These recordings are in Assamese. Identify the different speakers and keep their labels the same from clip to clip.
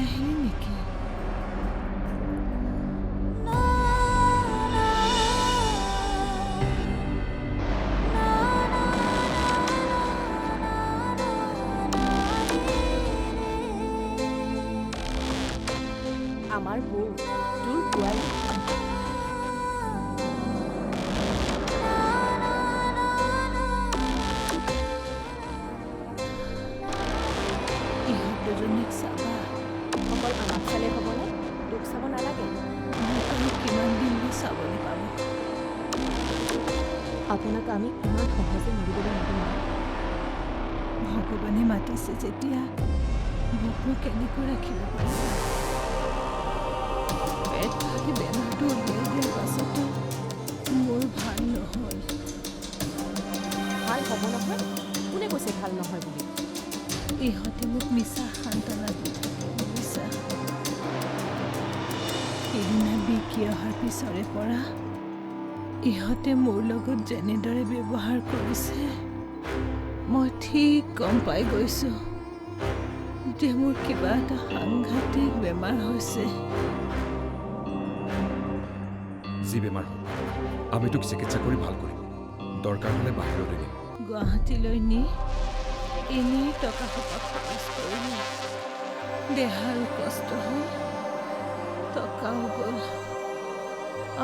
Speaker 1: আহিলি নেকি?
Speaker 2: আমাৰ বৌ তোৰ বোৱাৰী
Speaker 1: ইহঁত দুজনীক চাবা।
Speaker 2: অকল আমাক চালে হ'বনে? তোক চাব নালাগে।
Speaker 1: মোক আৰু কিমান দিনলৈ চাবলৈ পাব?
Speaker 2: আপোনাক আমি ইমান সহজে মৰিবলৈ নিদিওঁ।
Speaker 1: ভগৱানে মাতিছে যেতিয়া মোক কেনেকৈ ৰাখিব পাৰিব? পেট ফালি বেমাৰটো উলিয়াই দিয়াৰ পাছতো মোৰ ভাল নহ'ল।
Speaker 2: ভাল হ'ব নহয়? কোনে কৈছে ভাল নহয় বুলি?
Speaker 1: ইহঁতে মোক মিছা সান্তনা দিছে। সিদিনা বিকি অহাৰ পিছৰে পৰা ইহঁতে মোৰ লগত যেনেদৰে ব্যৱহাৰ কৰিছে মই ঠিক গম পাই গৈছোঁ যে মোৰ কিবা এটা সাংঘাতিক বেমাৰ হৈছে।
Speaker 3: যি বেমাৰ হওক আমি তোক চিকিৎসা কৰি ভাল কৰিম। দৰকাৰ হ'লে বাহিৰলৈ নিম।
Speaker 1: গুৱাহাটীলৈ নি এনেই টকা সোপা খৰচ কৰিলোঁ। দেহাৰো কষ্ট হ'ল, টকাও গ'ল।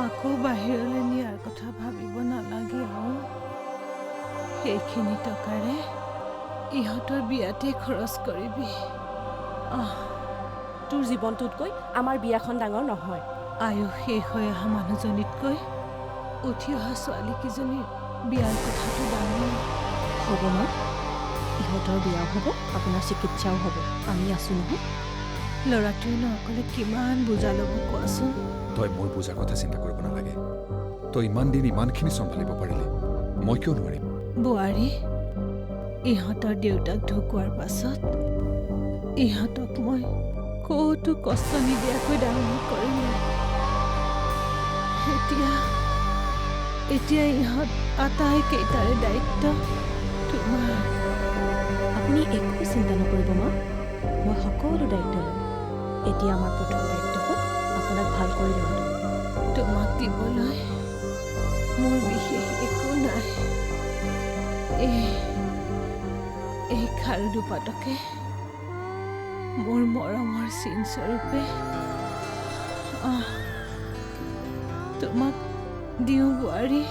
Speaker 1: আকৌ বাহিৰলৈ নিয়াৰ কথা ভাবিব নালাগে আৰু। সেইখিনি টকাৰে ইহঁতৰ বিয়াতে খৰচ কৰিবি।
Speaker 2: তোৰ জীৱনটোতকৈ আমাৰ বিয়াখন ডাঙৰ নহয়।
Speaker 1: আয়ুস শেষ হৈ অহা মানুহজনীতকৈ উঠি অহা ছোৱালীকেইজনীৰ বিয়াৰ কথাটো ডাঙৰ।
Speaker 2: হ'ব ন? ইহঁতৰ বিয়াও হ'ব, আপোনাৰ চিকিৎসাও হ'ব। আমি আছোঁ নহয়।
Speaker 1: ল'ৰাটোৱেনো অকলে কিমান বুজা ল'ব কোৱাচোন?
Speaker 3: তই মোৰ বুজাৰ কথা চিন্তা কৰিব নালাগে। তই ইমান দিন ইমানখিনি চম্ভালিব পাৰিলি, মই কিয় নোৱাৰিম?
Speaker 1: বোৱাৰী, ইহঁতৰ দেউতাক ঢুকোৱাৰ পাছত ইহঁতক মই ক'তো কষ্ট নিদিয়াকৈ ডাঙৰ কৰিলোঁ। এতিয়া ইহঁত আটাইকেইটাৰে দায়িত্ব তোমাৰ।
Speaker 2: আপুনি একো চিন্তা নকৰিব মা, মই সকলো দায়িত্ব ল'ম। এতিয়া আমাৰ প্ৰথম দায়িত্ব হ'ল আপোনাক ভাল কৰি লোৱাটো।
Speaker 1: তোমাক দিবলৈ মোৰ বিশেষ একো নাই। এই খাৰু দুপাতকে মোৰ মৰমৰ চিন স্বৰূপে তোমাক দিওঁ বোৱাৰী।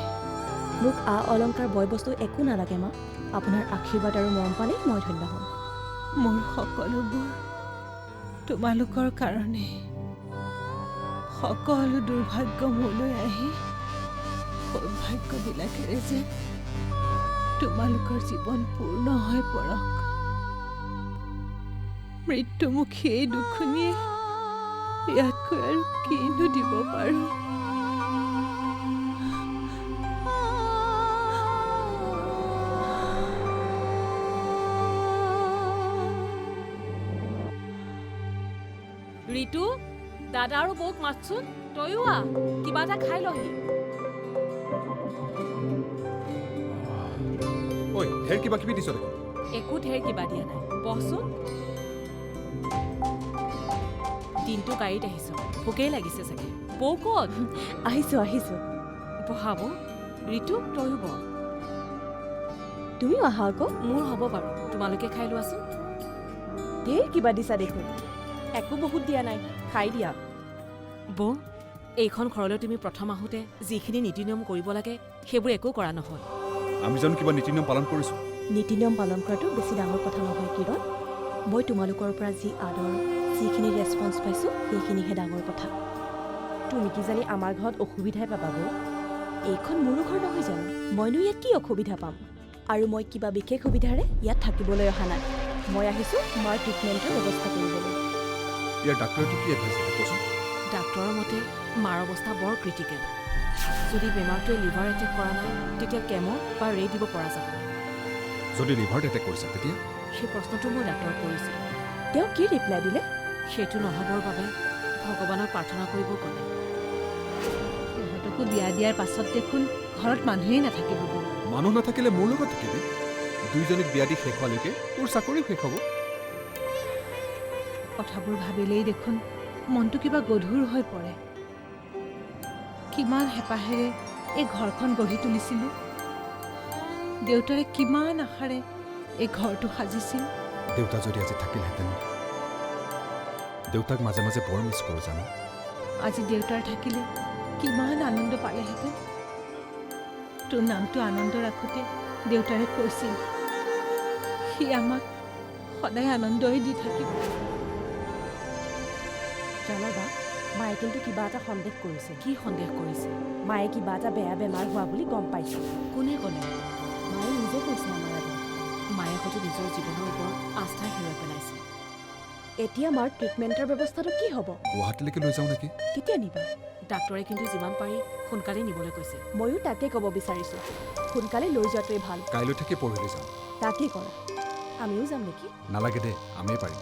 Speaker 2: মোক অলংকাৰ বয় বস্তু একো নালাগে মা। আপোনাৰ আশীৰ্বাদ আৰু মৰম পালেই মই ধন্য হ'ম।
Speaker 1: মোৰ সকলোবোৰ তোমালোকৰ কাৰণে। সকলো দুৰ্ভাগ্য মোলৈ আহি সৌভাগ্যবিলাকেৰে যে তোমালোকৰ জীৱন পূৰ্ণ হৈ পৰক। মৃত্যুমুখী এই দুখনীয়ে ইয়াতকৈ আৰু কিনো দিব পাৰোঁ?
Speaker 4: ঋতু, দাদা আৰু বৌক মাতচোন। তয়ো কিবা এটা খাই লহি।
Speaker 3: ঐ, ঢেৰ কিবা কিবি দিছ দেখোন।
Speaker 4: একো ঢেৰ কিবা দিয়া নাই, বহচোন। দিনটো গাড়ীত আহিছ, ভোকেই লাগিছে চাগে। বৌ ক'ত?
Speaker 2: আহিছোঁ।
Speaker 4: বহাব। ঋতু, তয়ো বহ।
Speaker 2: তুমিও আহা আকৌ।
Speaker 4: মোৰ হ'ব বাৰু, তোমালোকে খাই লোৱাচোন।
Speaker 2: ঢেৰ কিবা দিছা দেখোন। একো বহুত দিয়া নাই, খাই দিয়া।
Speaker 4: বৌ, এইখন ঘৰলৈ তুমি প্ৰথম আহোঁতে যিখিনি নীতি নিয়ম কৰিব লাগে সেইবোৰ একো কৰা নহ'ল।
Speaker 3: আমি জানো কিবা নীতি নিয়ম পালন কৰিছোঁ?
Speaker 2: নীতি নিয়ম পালন কৰাটো বেছি ডাঙৰ কথা নহয় কিৰণ। মই তোমালোকৰ পৰা যি আদৰ, যিখিনি ৰেচপঞ্চ পাইছোঁ সেইখিনিহে ডাঙৰ কথা। তুমি কি জানি আমাৰ ঘৰত অসুবিধাই পাবা বৌ? এইখন মোৰো ঘৰ নহয় জানো? মইনো ইয়াত কি অসুবিধা পাম? আৰু মই কিবা বিশেষ সুবিধাৰে ইয়াত থাকিবলৈ অহা নাই। মই আহিছোঁ মাৰ ট্ৰিটমেণ্টৰ ব্যৱস্থা কৰিবলৈ।
Speaker 3: ইয়াৰ ডাক্তৰেটো কি এডভাইচ দিয়ে কচোন?
Speaker 4: ডাক্তৰৰ মতে মাৰ অৱস্থা বৰ ক্ৰিটিকেল। যদি বেমাৰটোৱে লিভাৰ এটেক কৰা নাই তেতিয়া কেমো বা ৰে দিব পৰা যাব।
Speaker 3: যদি লিভাৰত এটেক কৰিছে তেতিয়া?
Speaker 4: সেই প্ৰশ্নটো মই ডাক্তৰক কৰিছিলোঁ।
Speaker 2: তেওঁ কি ৰিপ্লাই দিলে?
Speaker 4: সেইটো নহ'বৰ বাবে ভগৱানক প্ৰাৰ্থনা কৰিব ক'লে।
Speaker 1: ইহঁতকো বিয়া দিয়াৰ পাছত দেখোন ঘৰত মানুহেই নাথাকিব।
Speaker 3: মানুহ নাথাকিলে মোৰ লগত থাকিবি। দুইজনীক বিয়া দি শেষ হোৱালৈকে তোৰ চাকৰিও শেষ হ'ব।
Speaker 1: কথাবোৰ ভাবিলেই দেখোন মনটো কিবা গধুৰ হৈ পৰে। কিমান হেঁপাহেৰে এই ঘৰখন গঢ়ি তুলিছিলোঁ, দেউতাৰে কিমান আশাৰে এই ঘৰটো সাজিছিল।
Speaker 3: দেউতা যদি আজি থাকিলহেঁতেন, দেউতাক মাজে মাজে বৰ মিছ কৰোঁ জানো।
Speaker 1: আজি দেউতাৰ থাকিলে কিমান আনন্দ পালেহেঁতেন। তোৰ নামটো আনন্দ ৰাখোঁতে দেউতাৰে কৈছিল, সি আমাক সদায় আনন্দই দি থাকিব।
Speaker 2: জানা বা, মায়ে কিন্তু কিবা এটা সন্দেহ কৰিছে।
Speaker 4: কি সন্দেহ কৰিছে?
Speaker 2: মায়ে কিবা এটা বেয়া বেমাৰ হোৱা বুলি গম পাইছে।
Speaker 4: কোনে ক'লে?
Speaker 2: মায়ে নিজে কৈছে আমাৰ আগত।
Speaker 4: মায়ে হয়তো নিজৰ জীৱনৰ ওপৰত আস্থা হেৰুৱাই পেলাইছে।
Speaker 2: এতিয়া মাৰ ট্ৰিটমেণ্টৰ ব্যৱস্থাটো কি হ'ব?
Speaker 3: গুৱাহাটীলৈকে লৈ যাওঁ নেকি?
Speaker 2: কেতিয়া নিবা?
Speaker 4: ডাক্তৰে কিন্তু যিমান পাৰি সোনকালে নিবলৈ কৈছে।
Speaker 2: ময়ো তাকে ক'ব বিচাৰিছোঁ, সোনকালে লৈ যোৱাটোৱে ভাল।
Speaker 3: কাইলৈ থাকি পৰহিলৈ যাওঁ।
Speaker 2: তাকেই কৰা। আমিও যাম নেকি?
Speaker 3: নালাগে দে, আমিয়ে পাৰিম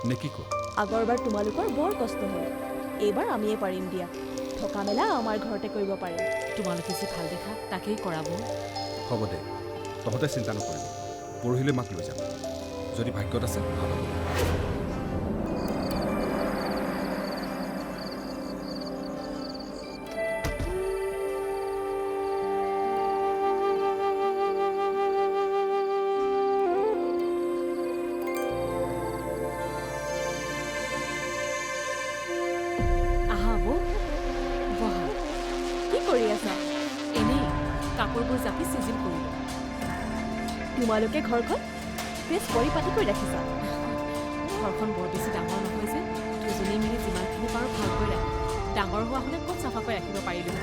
Speaker 3: নে কি কোৱা?
Speaker 2: আগৰবাৰ তোমালোকৰ বৰ কষ্ট হ'ল, এইবাৰ আমিয়ে পাৰিম দিয়া। থকা মেলা আমাৰ ঘৰতে কৰিব পাৰিম।
Speaker 4: তোমালোকে যি ভাল দেখা তাকেই কৰাব।
Speaker 3: হ'ব দে, তহঁতে চিন্তা নকৰিবি। পৰহিলৈ মাক লৈ যাম, যদি ভাগ্যত আছে ভাল হ'ব।
Speaker 4: আহা বৌ, বহা।
Speaker 2: কি কৰি আছা?
Speaker 4: এনেই কাপোৰবোৰ জাপি চিজিল কৰিলোঁ।
Speaker 2: তোমালোকে ঘৰখন বেছ পৰিপাটি কৰি ৰাখিছা।
Speaker 4: ঘৰখন বৰ বেছি ডাঙৰ নহয় যে, দুজনী মিলি যিমানখিনি পাৰোঁ ভালকৈ ৰাখি। ডাঙৰ হোৱা হ'লে ক'ত চাফাকৈ ৰাখিব পাৰিলোঁ।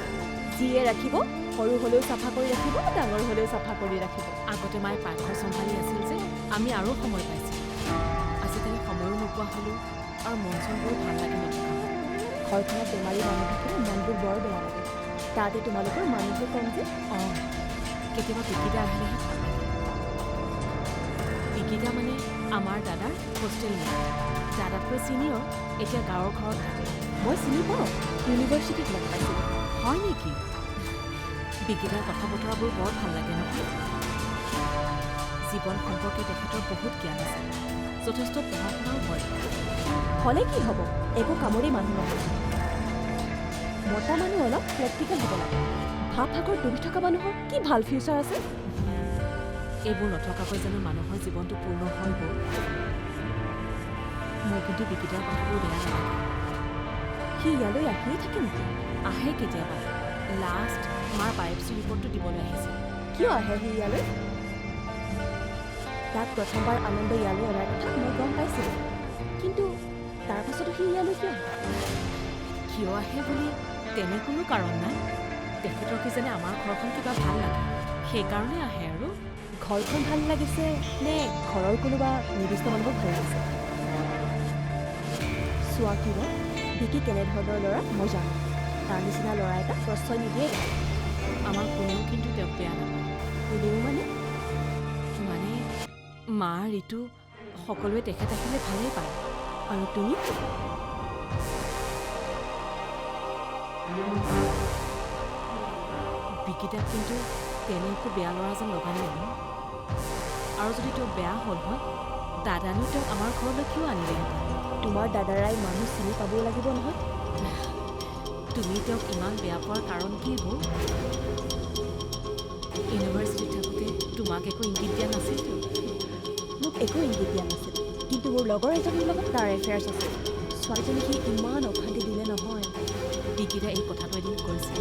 Speaker 2: যিয়ে ৰাখিব, সৰু হ'লেও চাফা কৰি ৰাখিব, ডাঙৰ হ'লেও চাফা কৰি ৰাখিব।
Speaker 4: আগতে মায়ে পাকঘৰ চম্ভালি আছিল যে আমি আৰু সময় পাইছিলোঁ। আজিকালি সময়ো নোপোৱা হ'লোঁ আৰু মন চনবোৰো ভাল লাগি নথকা হ'ল।
Speaker 2: ঘৰখনত বেমাৰী মানুহ থাকিলে মনবোৰ বৰ বেয়া লাগে। তাতে তোমালোকৰ মানুহবোৰ কম যে।
Speaker 4: অঁ, কেতিয়াবা বিকিদা আহিলেহে ভাল লাগে। বিকিদা মানে আমাৰ দাদাৰ হোষ্টেল মেট। দাদাতকৈ ছিনিয়ৰ, এতিয়া গাঁৱৰ ঘৰত থাকে।
Speaker 2: মই চিনি পাওঁ, ইউনিভাৰ্চিটিত লগ পাইছিলোঁ।
Speaker 4: হয় নেকি? বিকিদাৰ কথা বতৰাবোৰ বৰ ভাল লাগে নহয়। জীৱন সম্পৰ্কে তেখেতৰ বহুত জ্ঞান আছে, যথেষ্ট পঢ়া শুনাও হয়।
Speaker 2: হ'লে কি হ'ব, একো কামৰে মানুহ নহয়। মতা মানুহ অলপ প্ৰেক্টিকেল হ'ব লাগে। ভাৱ ভাগৰ ডুবি থকা মানুহৰ কি ভাল ফিউচাৰ আছে?
Speaker 4: এইবোৰ নথকাকৈ জানো মানুহৰ জীৱনটো পূৰ্ণ হয় গ'ল? মোৰ কিন্তু বিকিদাৰ কথাবোৰ বেয়া নালাগে।
Speaker 2: সি ইয়ালৈ আহিয়ে থাকে নেকি?
Speaker 4: আহে কেতিয়াবা। লাষ্ট মাৰ বায়পচি ৰিপৰ্টটো দিবলৈ আহিছিল।
Speaker 2: কিয় আহে সি ইয়ালৈ? তাক প্ৰথমবাৰ আনন্দ ইয়ালৈ অনাৰ কথা মই গম পাইছিলোঁ, কিন্তু তাৰ পাছতো সি ইয়ালৈ কিয় আহে?
Speaker 4: কিয় আহে বুলি তেনে কোনো কাৰণ নাই। তেখেতৰ কিজানি আমাৰ ঘৰখন কিবা ভাল লাগে, সেইকাৰণে আহে আৰু।
Speaker 2: ঘৰখন ভাল লাগিছে নে ঘৰৰ কোনোবা নিৰ্দিষ্ট মানুহক ভাল লাগিছে? চোৱা কি হয়, বিকি কেনেধৰণৰ ল'ৰা মই জানো। তাৰ নিচিনা ল'ৰা এটা প্ৰশ্ৰয় নিদিয়ে।
Speaker 4: আমাৰ কোনেও কিন্তু তেওঁক বেয়া নাপায়।
Speaker 2: কোনেও মানে?
Speaker 4: মানে মা ঋতু সকলোৱে তেখেত আহিলে ভালেই পায়।
Speaker 2: আৰু তুমি?
Speaker 4: বিকিতাক কিন্তু তেনে একো বেয়া ল'ৰা যেন লগা নাই ন? আৰু যদি তেওঁ বেয়া হ'ল হয়, দাদানো তেওঁক আমাৰ ঘৰলৈ কিয় আনিলেহেঁতেন?
Speaker 2: তোমাৰ দাদাৰাই মানুহ চিনি পাবও লাগিব নহয়।
Speaker 4: তুমি তেওঁক ইমান বেয়া পোৱাৰ কাৰণ কি হ'ল? ইউনিভাৰ্চিটিত থাকোঁতে তোমাক একো ইংগিত দিয়া নাছিল তেওঁ?
Speaker 2: মোক একো ইংগিত দিয়া নাছিল, কিন্তু মোৰ লগৰ এজনীৰ লগত তাৰ এফেয়াৰ্ছ আছে। ছোৱালীজনী সি ইমান অশান্তি দিলে নহয়।
Speaker 4: বিকিতা এই কথাটো এদিন কৈছিল।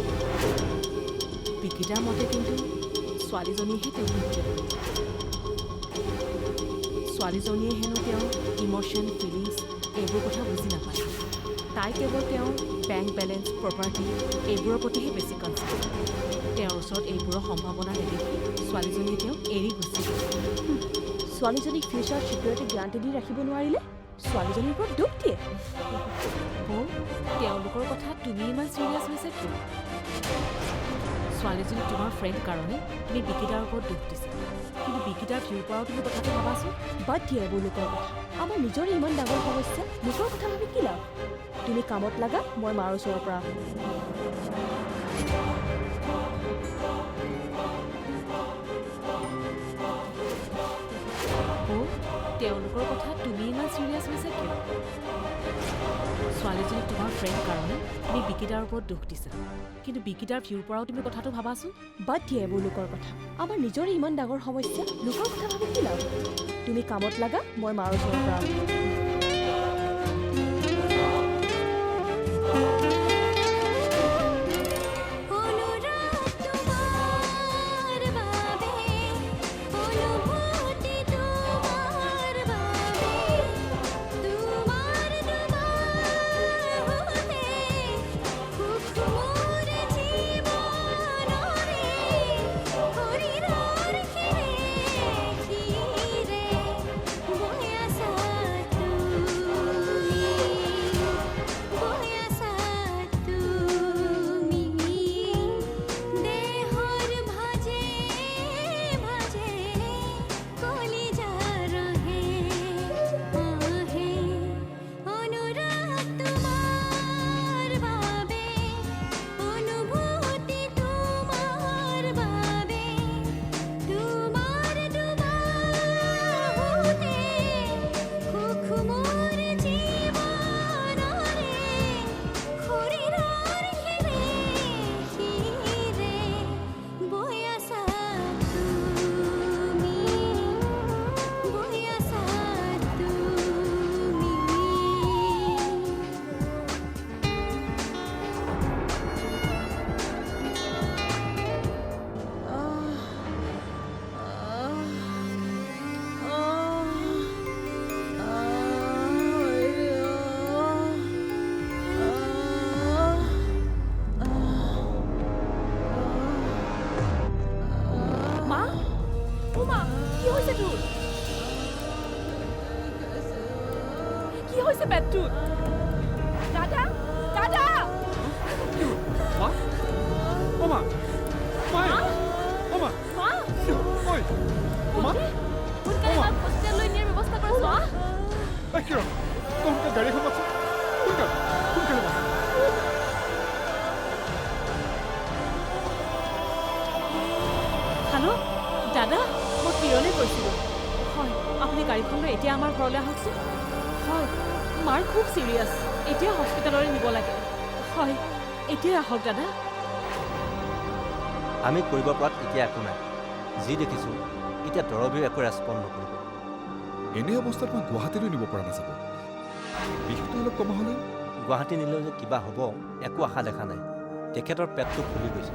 Speaker 4: বিকিতাৰ মতে কিন্তু ছোৱালীজনীয়েহে তেওঁক নিদিয়ে। ছোৱালীজনীয়ে হেনো তেওঁৰ ইম'শ্যন, ফিলিংছ এইবোৰ কথা বুজি নাপায়। তাই কেৱল তেওঁৰ বেংক বেলেঞ্চ, প্ৰপাৰ্টি এইবোৰৰ প্ৰতিহে বেছি কনচাৰ্ণ। তেওঁৰ ওচৰত এইবোৰৰ সম্ভাৱনা নেদেখি ছোৱালীজনীয়ে তেওঁক এৰি গুচি গ'ল।
Speaker 2: ছোৱালীজনীক ফিউচাৰ ছিকিউৰিটি গ্ৰাণ্টি দি ৰাখিব নোৱাৰিলে ছোৱালীজনীৰ ওপৰত দুখ দিয়ে।
Speaker 4: বৌ, তেওঁলোকৰ কথা তুমি ইমান চিৰিয়াছ হৈছে কিয়? ছোৱালীজনী তোমাৰ ফ্ৰেণ্ড কাৰণে তুমি বিকিতাৰ ওপৰত দুখ দিছা, কিন্তু বিকিতাৰ ভিউৰ পৰাও তুমি কথাটো ভাবাচোন।
Speaker 2: বাদ দিয়া এইবোৰ লোকৰ কথা। আমাৰ নিজৰে ইমান ডাঙৰ সমস্যা, লোকৰ কথা ভাবি কি লাভ? তুমি কামত লাগা, মই মাৰ ওচৰৰ পৰা আহোঁ।
Speaker 4: বৌ, তেওঁলোকৰ কথা তুমি ইমান চিৰিয়াছ হৈছে কিয়? ছোৱালীজনীক তোমাৰ ফ্ৰেণ্ড কাৰণে তুমি বিকিতাৰ ওপৰত দুখ দিছা, কিন্তু বিকিতাৰ ভিউৰ পৰাও তুমি কথাটো ভাবাচোন।
Speaker 2: বাদ দিয়ে এইবোৰ লোকৰ কথা। আমাৰ নিজৰে ইমান ডাঙৰ সমস্যা, লোকৰ কথা ভাবি কি লাভ? তুমি কামত লাগা, মই মাৰ ওচৰৰ পৰা আনো। কি হৈছে পেটটোত? দাদা, দাদা!
Speaker 3: মা? অ' মা! মাই! অ' মা!
Speaker 4: মা!
Speaker 3: ঐ! মা!
Speaker 4: সোনকালে মাক হস্পিটেললৈ নিয়াৰ ব্যৱস্থা কৰাচোন। মা!
Speaker 3: এই কিৰণ, সোনকালে গাড়ীখন মাতচোন। সোনকালে, সোনকালে মা!
Speaker 4: হেল্ল', দাদা, মই কিৰণে কৈছিলোঁ। হয়, আপুনি গাড়ীখন লৈ এতিয়া আমাৰ ঘৰলৈ আহকচোন। হয়, মাৰ খুব চিৰিয়াছ, এতিয়া হস্পিটেললৈ নিব লাগে। হয়, এতিয়াই আহক দাদা।
Speaker 5: আমি কৰিব পৰাত এতিয়া একো নাই। যি দেখিছোঁ এতিয়া দৰৱেও একো ৰেচপণ্ড নকৰিব।
Speaker 3: এনে অৱস্থাত মই গুৱাহাটীলৈ নিব পৰা নাযাব। বিষটো অলপ কমা হ'লে
Speaker 5: গুৱাহাটী নিলেও যে কিবা হ'ব একো আশা দেখা নাই। তেখেতৰ পেটটো ফুলি গৈছে,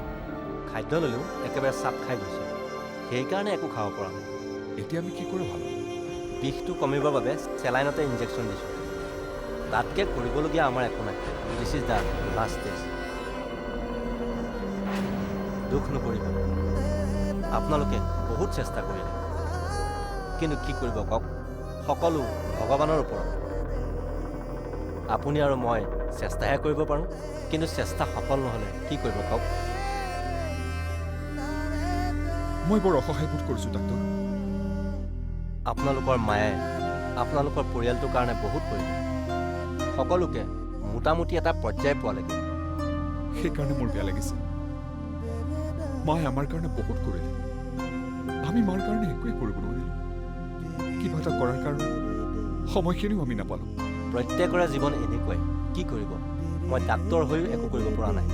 Speaker 5: খাদ্য ল'লেও একেবাৰে চাপ খাই গৈছে, সেইকাৰণে একো খাব পৰা নাই।
Speaker 3: এতিয়া আমি কি কৰে ভাল হ'ব?
Speaker 5: বিষটো কমিবৰ বাবে চেলাইনতে ইনজেকশ্যন দিছোঁ। তাতকৈ কৰিবলগীয়া আমাৰ একো নাই। This is the last stage. দুখ নকৰিব, আপোনালোকে বহুত চেষ্টা কৰিলে, কিন্তু কি কৰিব কওক, সকলো ভগৱানৰ ওপৰত। আপুনি আৰু মই চেষ্টাহে কৰিব পাৰোঁ, কিন্তু চেষ্টা সফল নহ'লে কি কৰিব কওক?
Speaker 3: মই বৰ অসহায় বোধ কৰিছোঁ ডাক্তৰ।
Speaker 5: আপোনালোকৰ মায়ে আপোনালোকৰ পৰিয়ালটোৰ কাৰণে বহুত কৰিলে, সকলোকে মোটামুটি এটা পৰ্যায় পোৱালৈকে।
Speaker 3: সেইকাৰণে মোৰ বেয়া লাগিছে। মায়ে আমাৰ কাৰণে বহুত কৰিলে, আমি মাৰ কাৰণে একোৱেই কৰিব নোৱাৰিলোঁ। কিবা এটা কৰাৰ কাৰণে সময়খিনিও আমি নাপালোঁ।
Speaker 5: প্ৰত্যেকৰে জীৱন এনেকুৱাই, কি কৰিব? মই ডাক্তৰ হৈও একো কৰিব পৰা নাই।